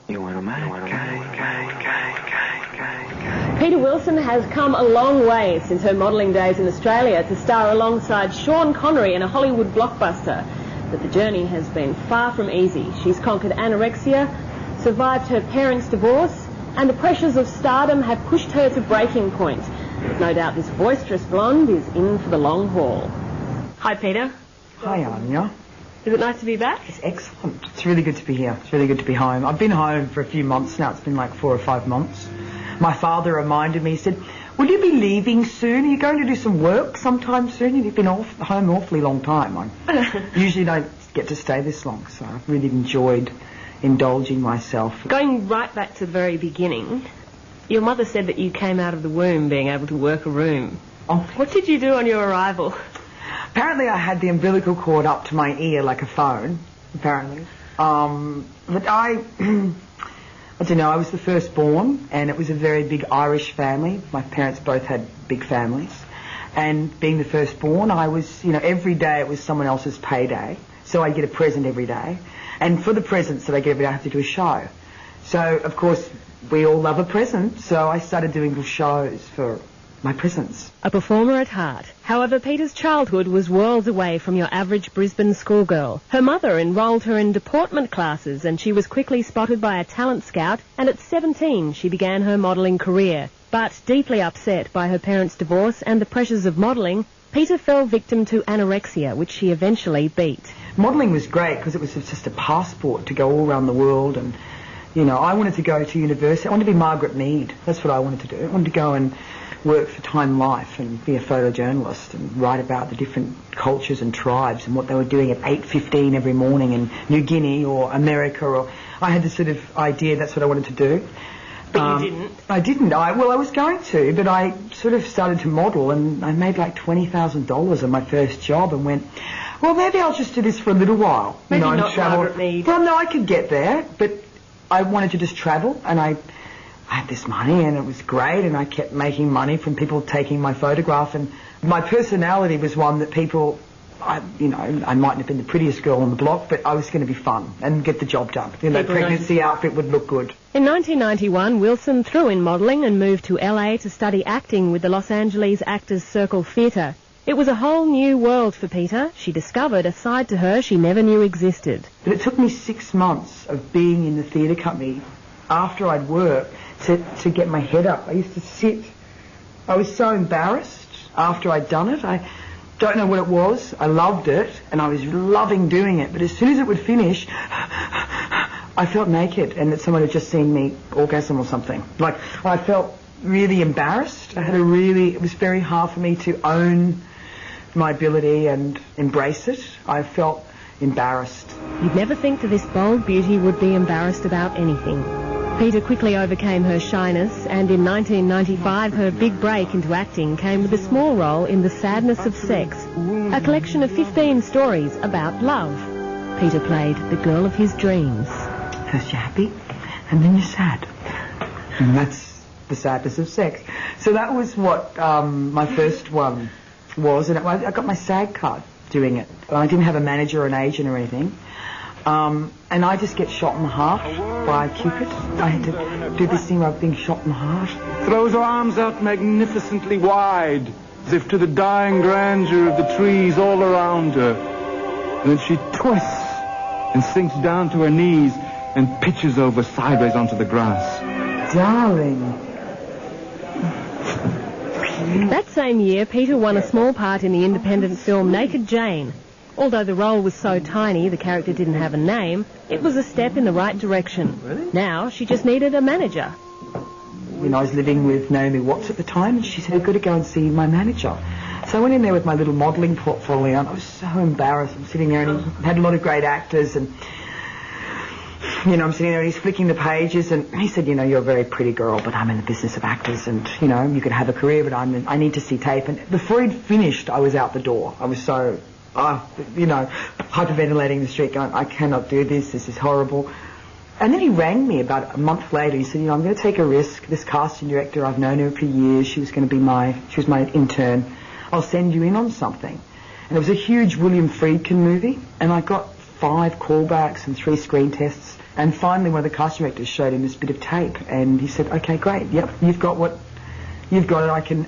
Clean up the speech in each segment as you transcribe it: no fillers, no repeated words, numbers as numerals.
Peta Wilson has come a long way since her modelling days in Australia to star alongside Sean Connery in a Hollywood blockbuster. But the journey has been far from easy. She's conquered anorexia, survived her parents' divorce, and the pressures of stardom have pushed her to breaking point. There's no doubt this boisterous blonde is in for the long haul. Hi, Peta. Hi, Anya. Is it nice to be back? It's excellent. It's really good to be here. It's really good to be home. I've been home for a few months now. It's been like 4 or 5 months. My father reminded me, he said, will you be leaving soon? Are you going to do some work sometime soon? You've been home an awfully long time. I usually don't get to stay this long, so I've really enjoyed indulging myself. Going right back to the very beginning, your mother said that you came out of the womb being able to work a room. Oh. What did you do on your arrival? Apparently I had the umbilical cord up to my ear like a phone, apparently. But I don't know, I was the firstborn, and it was a very big Irish family. My parents both had big families. And being the firstborn, I was, every day it was someone else's payday. So I'd get a present every day. And for the presents that I get every day, I have to do a show. So, of course, we all love a present, so I started doing little shows for my presents. A performer at heart. However, Peta's childhood was worlds away from your average Brisbane schoolgirl. Her mother enrolled her in deportment classes, and she was quickly spotted by a talent scout, and at 17 she began her modelling career. But deeply upset by her parents' divorce and the pressures of modelling, Peta fell victim to anorexia, which she eventually beat. Modelling was great because it was just a passport to go all around the world, and, I wanted to go to university. I wanted to be Margaret Mead. That's what I wanted to do. I wanted to go and work for Time Life and be a photojournalist and write about the different cultures and tribes and what they were doing at 8:15 every morning in New Guinea or America. Or I had this sort of idea that's what I wanted to do. But you didn't? I didn't. I was going to, but I sort of started to model, and I made like $20,000 on my first job and went, well, maybe I'll just do this for a little while. Maybe not and travel. Margaret Mead. Well, no, I could get there, but I wanted to just travel, and I had this money, and it was great, and I kept making money from people taking my photograph, and my personality was one that people, I mightn't have been the prettiest girl on the block, but I was going to be fun and get the job done. Pregnancy outfit would look good. In 1991, Wilson threw in modelling and moved to LA to study acting with the Los Angeles Actors Circle Theatre. It was a whole new world for Peta. She discovered a side to her she never knew existed. But it took me 6 months of being in the theatre company after I'd worked to get my head up. I used to sit. I was so embarrassed after I'd done it. I don't know what it was. I loved it, and I was loving doing it. But as soon as it would finish, I felt naked, and that someone had just seen me orgasm or something. Like, I felt really embarrassed. It was very hard for me to own my ability and embrace it. I felt embarrassed. You'd never think that this bold beauty would be embarrassed about anything. Peta quickly overcame her shyness, and in 1995 her big break into acting came with a small role in The Sadness of Sex, a collection of 15 stories about love. Peta played the girl of his dreams. First you're happy, and then you're sad. And that's The Sadness of Sex. So that was what my first one was, and I got my SAG card doing it. I didn't have a manager or an agent or anything. And I just get shot in the heart by Cupid. I had to do this thing where I was being shot in the heart. Throws her arms out magnificently wide, as if to the dying grandeur of the trees all around her. And then she twists and sinks down to her knees and pitches over sideways onto the grass. Darling. That same year, Peta won a small part in the independent film Naked Jane. Although the role was so tiny the character didn't have a name, it was a step in the right direction. Really? Now she just needed a manager. I was living with Naomi Watts at the time, and she said, "I've got to go and see my manager." So I went in there with my little modelling portfolio, and I was so embarrassed. I'm sitting there, and he had a lot of great actors, and I'm sitting there, and he's flicking the pages, and he said, "You're a very pretty girl, but I'm in the business of actors, and, you can have a career, but I need to see tape." And before he'd finished, I was out the door. I was so, hyperventilating in the street, going, "I cannot do this. This is horrible." And then he rang me about a month later. He said, "I'm going to take a risk. This casting director, I've known her for years. She was my intern. I'll send you in on something." And it was a huge William Friedkin movie, and I got 5 callbacks and 3 screen tests. And finally, one of the casting directors showed him this bit of tape, and he said, "Okay, great. Yep, you've got it.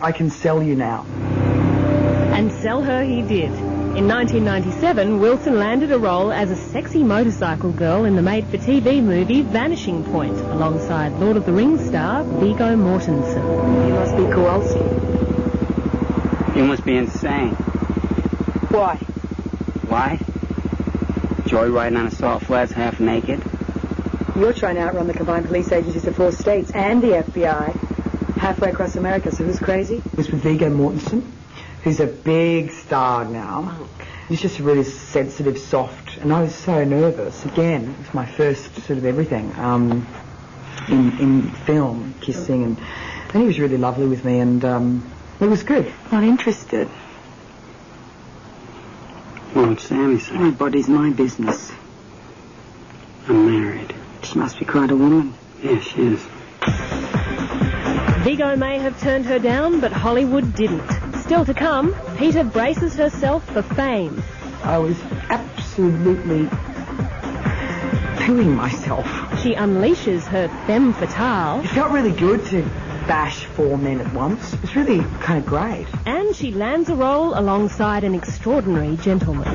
I can sell you now." And sell her he did. In 1997, Wilson landed a role as a sexy motorcycle girl in the made-for-TV movie Vanishing Point, alongside Lord of the Rings star Viggo Mortensen. You must be Kowalski. You must be insane. Why? Why? Joyriding on assault flats half naked? You're trying to outrun the combined police agencies of 4 states and the FBI halfway across America, so who's crazy? It was with Viggo Mortensen, who's a big star now. He's just really sensitive, soft, and I was so nervous. Again, it was my first sort of everything in film, kissing, and he was really lovely with me, and it was good. Not interested. What'd Sammy say? My body's my business. I'm married. She must be quite a woman. Yeah, she is. Viggo may have turned her down, but Hollywood didn't. Still to come, Peta braces herself for fame. I was absolutely pooing myself. She unleashes her femme fatale. It felt really good to bash 4 men at once. It was really kind of great. And she lands a role alongside an extraordinary gentleman.